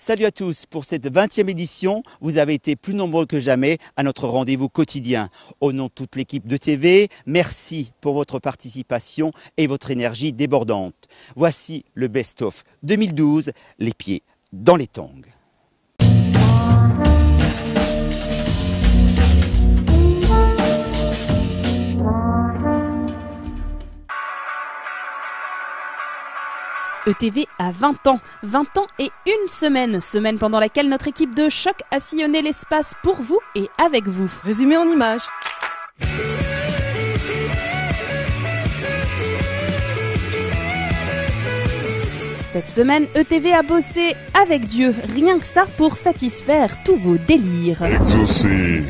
Salut à tous, pour cette 20e édition, vous avez été plus nombreux que jamais à notre rendez-vous quotidien. Au nom de toute l'équipe de TV, merci pour votre participation et votre énergie débordante. Voici le best-of 2012, les pieds dans les tongs. ETV a 20 ans, 20 ans et une semaine, semaine pendant laquelle notre équipe de choc a sillonné l'espace pour vous et avec vous. Résumé en images. Cette semaine, ETV a bossé avec Dieu, rien que ça pour satisfaire tous vos délires. Exaucé.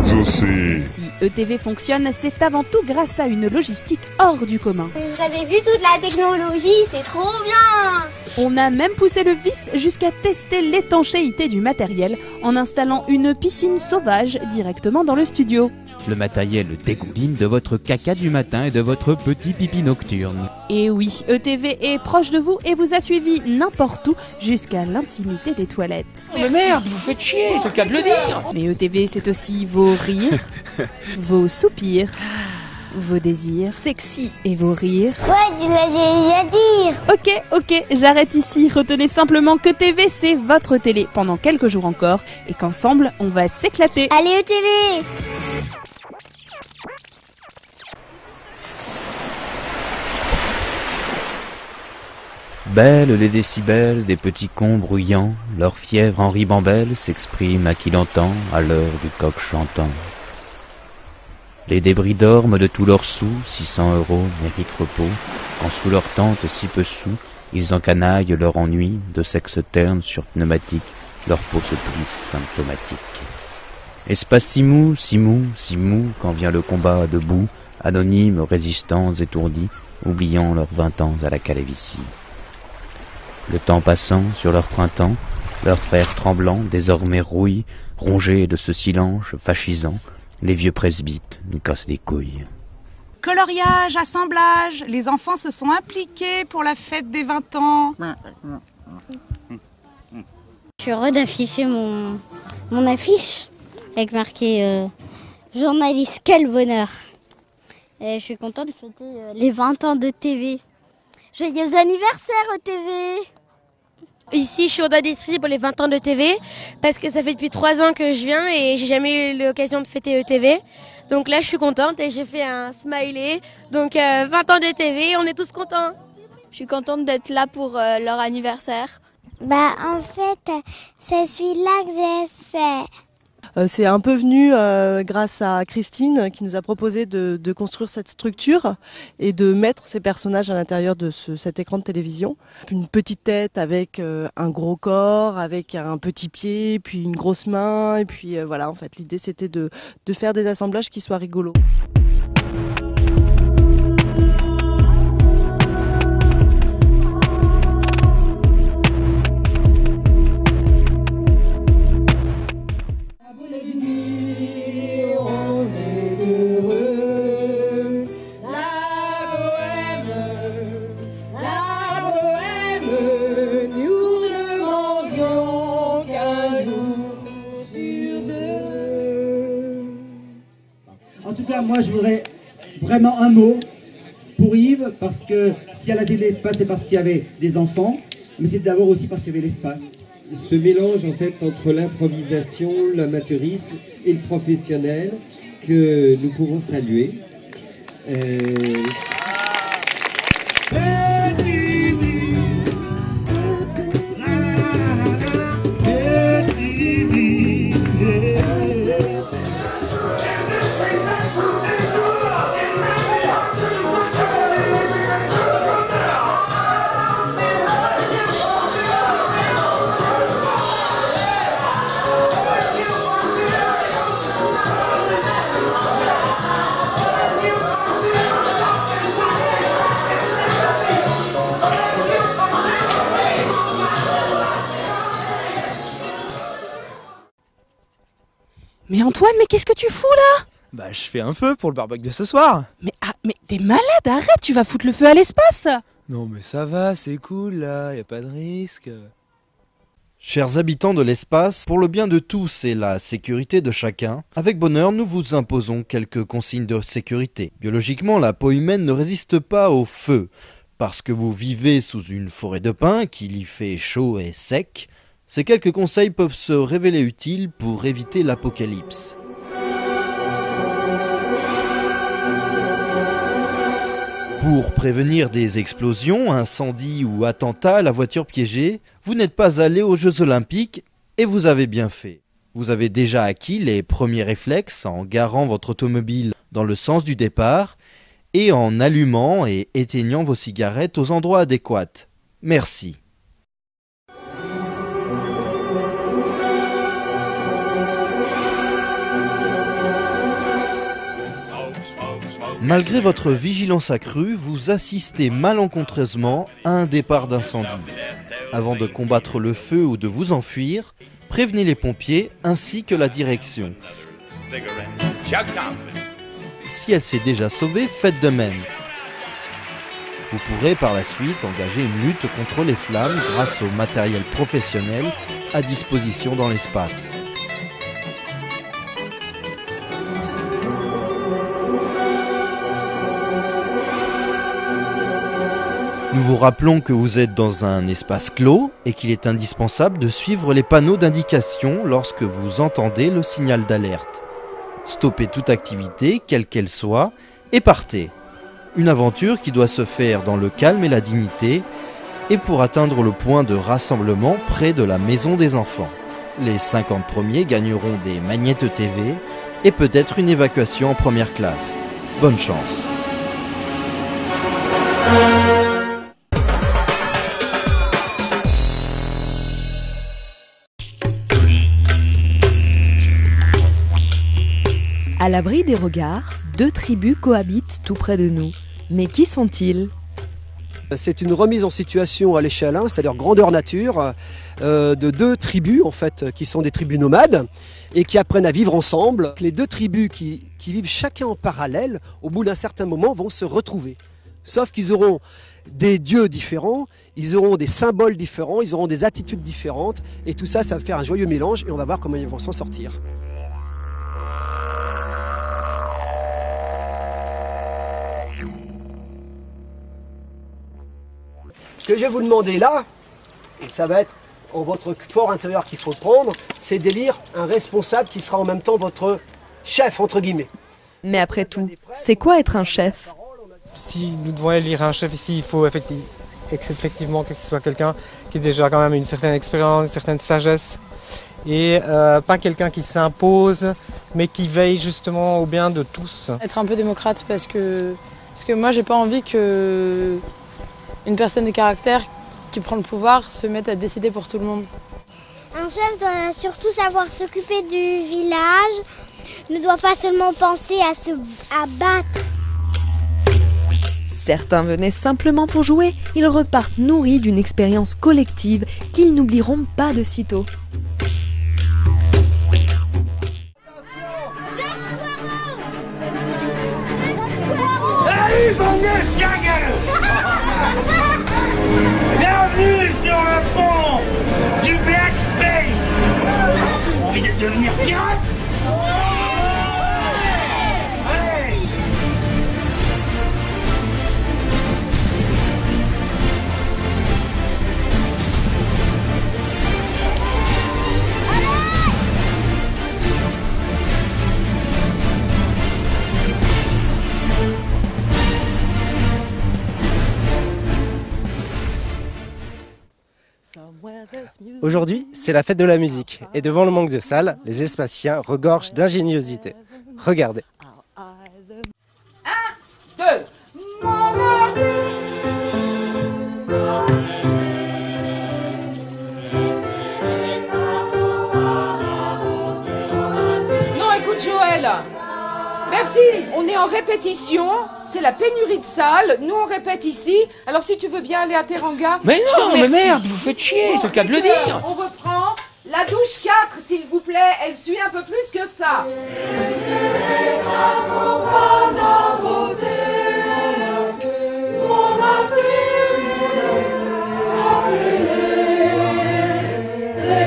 Si ETV fonctionne, c'est avant tout grâce à une logistique hors du commun. Vous avez vu toute la technologie, c'est trop bien! On a même poussé le vice jusqu'à tester l'étanchéité du matériel en installant une piscine sauvage directement dans le studio. Le matériel dégouline de votre caca du matin et de votre petit pipi nocturne. Et oui, ETV est proche de vous et vous a suivi n'importe où jusqu'à l'intimité des toilettes. Mais merde, vous faites chier, c'est le cas de le dire. Mais ETV, c'est aussi vos rires, vos soupirs, vos désirs sexy et vos rires. Ouais, tu l'as déjà dit! Ok, j'arrête ici. Retenez simplement que TV, c'est votre télé pendant quelques jours encore et qu'ensemble, on va s'éclater. Allez, ETV! Belles les décibels des petits cons bruyants, leur fièvre en ribambelle s'exprime à qui l'entend à l'heure du coq chantant. Les débris dorment de tous leurs sous, 600 € mérite repos, quand sous leur tente si peu sous, ils encanaillent leur ennui, de sexe terne sur pneumatique, leur peau se plisse symptomatique. Espace si mou, quand vient le combat debout, anonymes, résistants, étourdis, oubliant leurs 20 ans à la calvitie. Le temps passant sur leur printemps, leurs fers tremblants désormais rouillent, rongés de ce silence fascisant, les vieux presbytes nous cassent les couilles. Coloriage, assemblage, les enfants se sont impliqués pour la fête des 20 ans. Je suis heureux d'afficher mon affiche avec marqué journaliste, quel bonheur. Et je suis contente de fêter les 20 ans de TV. Joyeux anniversaire ETV! Ici, je suis auditrice pour les 20 ans de TV parce que ça fait depuis 3 ans que je viens et j'ai jamais eu l'occasion de fêter ETV. Donc là, je suis contente et j'ai fait un smiley. Donc 20 ans de TV, on est tous contents. Je suis contente d'être là pour leur anniversaire. En fait, c'est celui-là que j'ai fait. C'est un peu venu grâce à Christine qui nous a proposé de construire cette structure et de mettre ces personnages à l'intérieur de cet écran de télévision. Une petite tête avec un gros corps, avec un petit pied, puis une grosse main. Et puis voilà, en fait, l'idée c'était de faire des assemblages qui soient rigolos. En tout cas, moi, je voudrais vraiment un mot pour Yves, parce que s'il y a la télé l'espace, c'est parce qu'il y avait des enfants, mais c'est d'abord aussi parce qu'il y avait l'espace. Ce mélange, en fait, entre l'improvisation, l'amateurisme et le professionnel que nous pouvons saluer. Mais Antoine, mais qu'est-ce que tu fous là? Bah je fais un feu pour le barbecue de ce soir. Mais t'es malade, arrête, tu vas foutre le feu à l'espace. Non mais ça va, c'est cool là, y a pas de risque. Chers habitants de l'espace, pour le bien de tous et la sécurité de chacun, avec bonheur nous vous imposons quelques consignes de sécurité. Biologiquement, la peau humaine ne résiste pas au feu. Parce que vous vivez sous une forêt de pins, qu'il y fait chaud et sec, ces quelques conseils peuvent se révéler utiles pour éviter l'apocalypse. Pour prévenir des explosions, incendies ou attentats à la voiture piégée, vous n'êtes pas allé aux Jeux Olympiques et vous avez bien fait. Vous avez déjà acquis les premiers réflexes en garant votre automobile dans le sens du départ et en allumant et éteignant vos cigarettes aux endroits adéquats. Merci. Malgré votre vigilance accrue, vous assistez malencontreusement à un départ d'incendie. Avant de combattre le feu ou de vous enfuir, prévenez les pompiers ainsi que la direction. Si elle s'est déjà sauvée, faites de même. Vous pourrez par la suite engager une lutte contre les flammes grâce au matériel professionnel à disposition dans l'espace. Nous vous rappelons que vous êtes dans un espace clos et qu'il est indispensable de suivre les panneaux d'indication lorsque vous entendez le signal d'alerte. Stoppez toute activité, quelle qu'elle soit, et partez. Une aventure qui doit se faire dans le calme et la dignité, et pour atteindre le point de rassemblement près de la maison des enfants. Les 50 premiers gagneront des magnettes TV et peut-être une évacuation en première classe. Bonne chance. À l'abri des regards, deux tribus cohabitent tout près de nous. Mais qui sont-ils ? C'est une remise en situation à l'échelle 1, c'est-à-dire grandeur nature, de deux tribus en fait, qui sont des tribus nomades et qui apprennent à vivre ensemble. Les deux tribus qui vivent chacun en parallèle, au bout d'un certain moment, vont se retrouver. Sauf qu'ils auront des dieux différents, ils auront des symboles différents, ils auront des attitudes différentes, et tout ça, ça va faire un joyeux mélange, et on va voir comment ils vont s'en sortir. Ce que je vais vous demander là, et ça va être en votre fort intérieur qu'il faut prendre, c'est d'élire un responsable qui sera en même temps votre chef, entre guillemets. Mais après tout, c'est quoi être un chef ? Si nous devons élire un chef ici, il faut effectivement que ce soit quelqu'un qui ait déjà quand même une certaine expérience, une certaine sagesse, et pas quelqu'un qui s'impose, mais qui veille justement au bien de tous. Être un peu démocrate parce que moi j'ai pas envie que une personne de caractère qui prend le pouvoir se mette à décider pour tout le monde. Un chef doit surtout savoir s'occuper du village, ne doit pas seulement penser à battre. Certains venaient simplement pour jouer, ils repartent nourris d'une expérience collective qu'ils n'oublieront pas de sitôt. Salut, bande de cagueurs! Bienvenue sur le fond du Black Space! Envie de devenir pirate? Allez! Aujourd'hui, c'est la fête de la musique, et devant le manque de salles, les Espaciens regorgent d'ingéniosité. Regardez. 2. Non, écoute Joël, merci, on est en répétition, c'est la pénurie de salles, nous on répète ici, alors si tu veux bien aller à Teranga, mais je te non, remercie. mais merde, vous faites chier, c'est le cas de le dire. On reprend, la douche 4 s'il vous plaît, elle suit un peu plus que ça. Les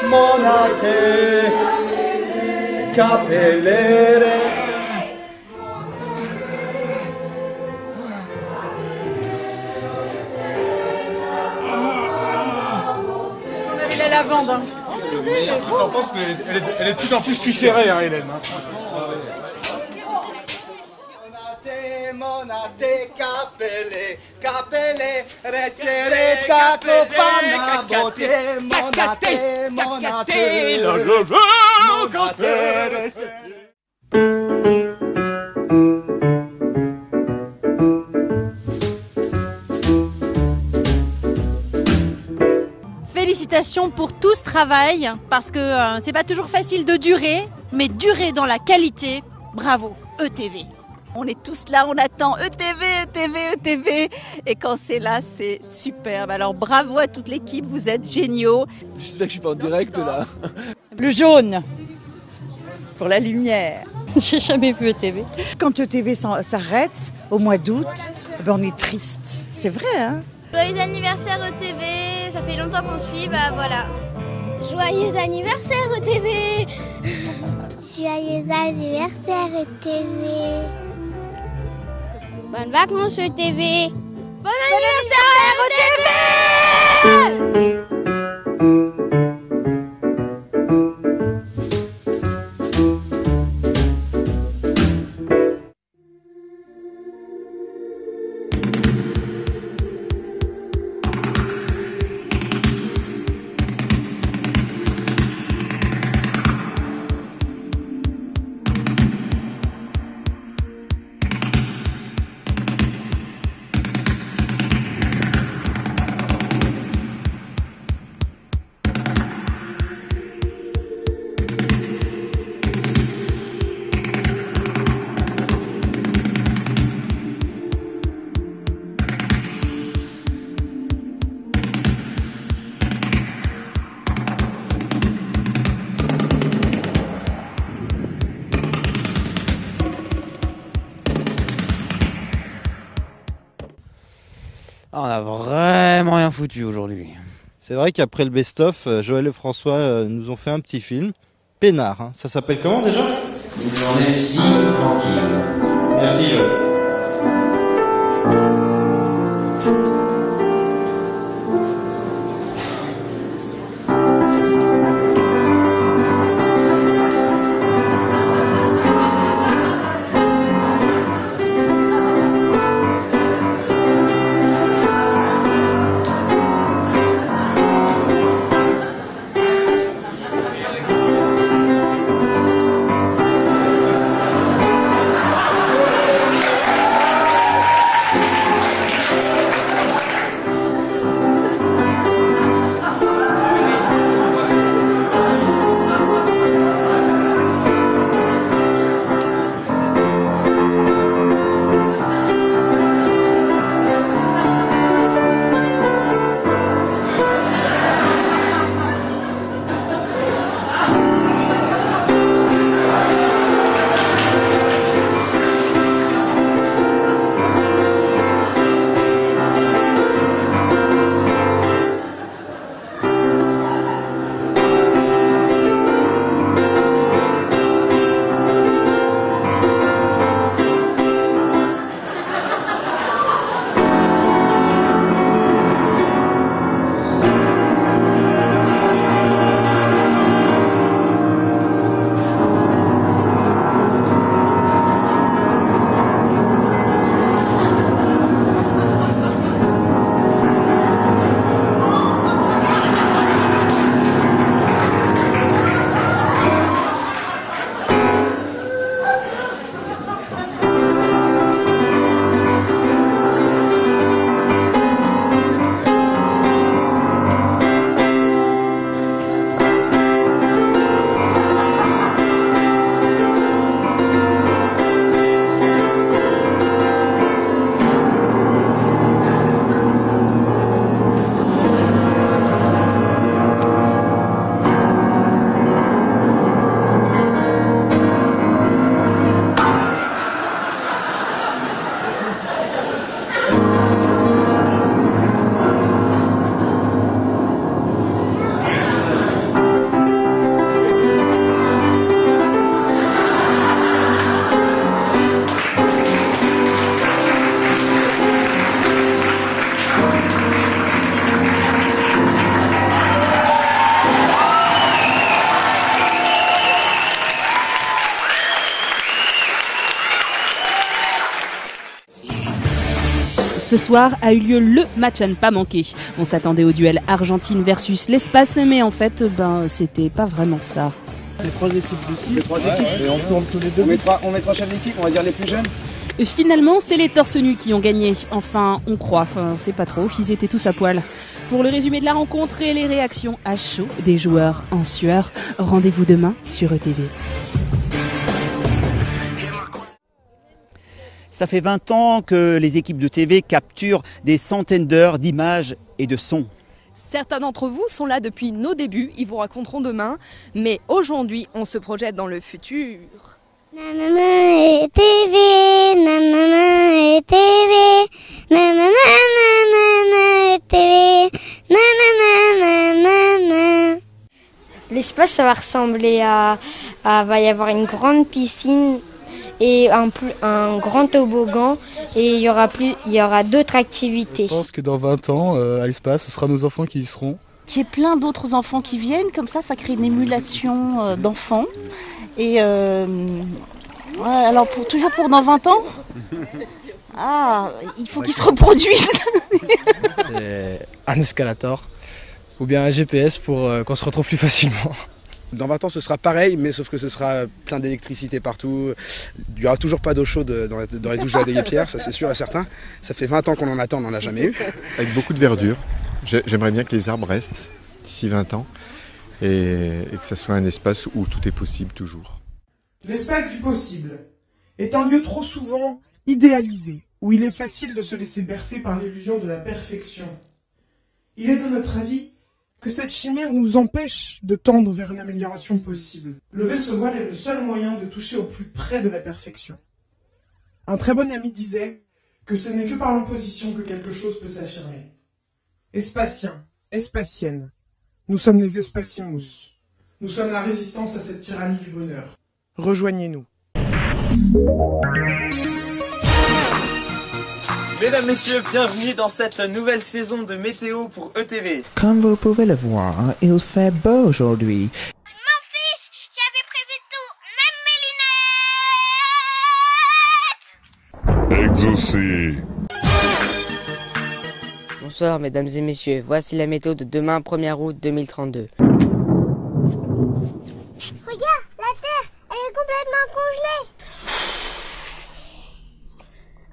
monate, capellere. On avait la lavande. Hein. T'en penses, mais elle est de plus en plus serrée, hein, Hélène. Monate, capelle, capelle, restere, caco, panna, botte, monate, monate, monate, Félicitations pour tout ce travail, parce que c'est pas toujours facile de durer, mais durer dans la qualité, bravo, ETV. On est tous là, on attend ETV, ETV, ETV. Et quand c'est là, c'est superbe. Alors bravo à toute l'équipe, vous êtes géniaux. J'espère que je suis pas en direct là. Le jaune, pour la lumière. J'ai jamais vu ETV. Quand ETV s'arrête au mois d'août, on est triste. C'est vrai, hein? Joyeux anniversaire ETV, ça fait longtemps qu'on suit, bah voilà. Joyeux anniversaire ETV. Joyeux anniversaire ETV. Bonnes vacances ETV. Bon anniversaire ETV. On a vraiment rien foutu aujourd'hui. C'est vrai qu'après le best-of, Joël et François nous ont fait un petit film. Peinard, hein. Ça s'appelle comment déjà? Une journée si tranquille. Merci Joël. Ce soir a eu lieu le match à ne pas manquer. On s'attendait au duel Argentine versus l'espace, mais en fait, c'était pas vraiment ça. Les 3 équipes d'ici. Les 3 équipes. Et on tourne tous les deux. On met 3 chefs d'équipe, on va dire les plus jeunes. Finalement, c'est les torse nus qui ont gagné. Enfin, on croit, on sait pas trop, ils étaient tous à poil. Pour le résumé de la rencontre et les réactions à chaud des joueurs en sueur, rendez-vous demain sur ETV. Ça fait 20 ans que les équipes de TV capturent des centaines d'heures d'images et de sons. Certains d'entre vous sont là depuis nos débuts, ils vous raconteront demain, mais aujourd'hui on se projette dans le futur. Nanana et TV, nanana et TV, nanana et TV, nanana. L'espace, ça va ressembler va y avoir une grande piscine et un grand toboggan et il y aura d'autres activités. Je pense que dans 20 ans, à l'espace, ce sera nos enfants qui y seront. Qu'il y ait plein d'autres enfants qui viennent, comme ça crée une émulation d'enfants. Et alors toujours pour dans 20 ans, il faut qu'ils se reproduisent. C'est un escalator ou bien un GPS pour qu'on se retrouve plus facilement. Dans 20 ans, ce sera pareil, mais sauf que ce sera plein d'électricité partout. Il n'y aura toujours pas d'eau chaude dans les douches de la Guépière, ça c'est sûr et certain. Ça fait 20 ans qu'on en attend, on n'en a jamais eu. Avec beaucoup de verdure. J'aimerais bien que les arbres restent d'ici 20 ans et que ça soit un espace où tout est possible toujours. L'espace du possible est un lieu trop souvent idéalisé, où il est facile de se laisser bercer par l'illusion de la perfection. Il est de notre avis que cette chimère nous empêche de tendre vers une amélioration possible. Lever ce voile est le seul moyen de toucher au plus près de la perfection. Un très bon ami disait que ce n'est que par l'opposition que quelque chose peut s'affirmer. Espacien, espacienne, nous sommes les Espacimous. Nous sommes la résistance à cette tyrannie du bonheur. Rejoignez-nous. Mesdames, Messieurs, bienvenue dans cette nouvelle saison de météo pour ETV. Comme vous pouvez le voir, il fait beau aujourd'hui. Mon fils, j'avais prévu tout, même mes lunettes. Exaucé. Bonsoir mesdames et messieurs, voici la météo de demain 1er août 2032. Regarde, la Terre, elle est complètement congelée.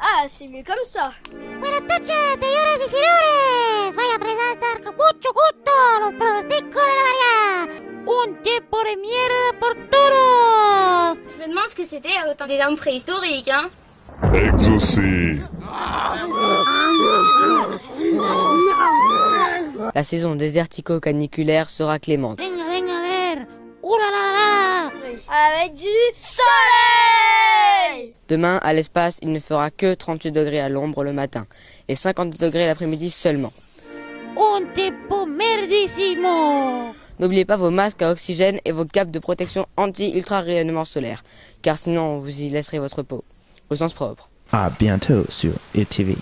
Ah, c'est mieux comme ça. Buenas noches, señoras y señores. Voy a presentar con mucho gusto los pronósticos de la variedad. Un tiempo de mierda por todos. Je me demande ce que c'était autant des hommes préhistoriques, hein. Exaucé. La saison désertico-caniculaire sera clémente. Venga, venga a ver. La la la. Avec du soleil. Demain, à l'espace, il ne fera que 38 degrés à l'ombre le matin et 52 degrés l'après-midi seulement. Un tiempo merdissimo. N'oubliez pas vos masques à oxygène et vos capes de protection anti-ultra-rayonnement solaire, car sinon vous y laisserez votre peau, au sens propre. À bientôt sur ETV.